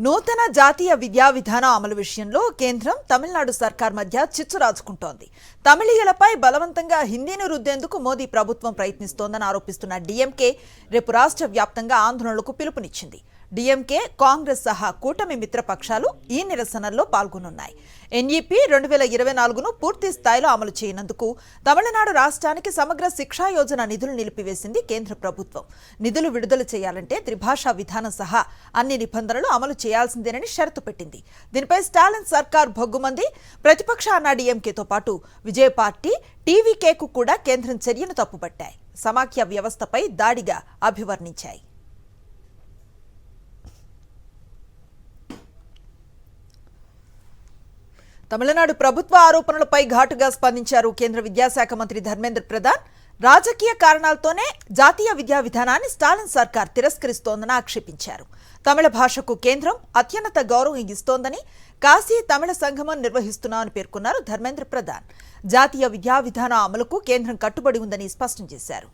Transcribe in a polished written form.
నూతన జాతీయ విద్యా విధానం అమలు విషయంలో కేంద్రం తమిళనాడు సర్కార్ మధ్య చిచ్చు రాజుకుంటోంది. తమిళీయులపై బలవంతంగా హిందీని రుద్దేందుకు మోదీ ప్రభుత్వం ప్రయత్నిస్తోందని ఆరోపిస్తున్న డీఎంకే రేపు రాష్ట్ర వ్యాప్తంగా ఆందోళనలకు పిలుపునిచ్చింది. డీఎంకే, కాంగ్రెస్ సహా కూటమి మిత్రపక్షాలు ఈ నిరసనల్లో పాల్గొనున్నాయి. ఎన్ఈపీ 2024ను పూర్తి స్థాయిలో అమలు చేయనందుకు తమిళనాడు రాష్ట్రానికి సమగ్ర శిక్షా యోజన నిధులు నిలిపివేసింది కేంద్ర ప్రభుత్వం. నిధులు విడుదల చేయాలంటే త్రిభాషా విధానం సహా అన్ని నిబంధనలు అమలు చేయాల్సిందేనని షరతు పెట్టింది. దీనిపై స్టాలిన్ సర్కార్ భొగ్గుమంది. ప్రతిపక్ష అన్నా డీఎంకేతో పాటు విజయ పార్టీ, టీవీకేకు కూడా కేంద్రం చర్యను తప్పుపట్టాయి. సమాఖ్య వ్యవస్థపై దాడిగా అభివర్ణించాయి. తమిళనాడు ప్రభుత్వ ఆరోపణలపై ఘాటుగా స్పందించారు కేంద్ర విద్యాశాఖ మంత్రి ధర్మేంద్ర ప్రధాన్. రాజకీయ కారణాలతోనే జాతీయ విద్యా విధానాన్ని స్టాలిన్ సర్కార్ తిరస్కరిస్తోందని ఆక్షేపించారు. తమిళ భాషకు కేంద్రం అత్యున్నత గౌరవం ఇస్తోందని, కాశీ తమిళ సంగమం నిర్వహిస్తున్నామని పేర్కొన్నారు ధర్మేంద్ర ప్రధాన్. జాతీయ విద్యా విధాన అమలుకు కేంద్రం కట్టుబడి ఉందని స్పష్టం చేశారు.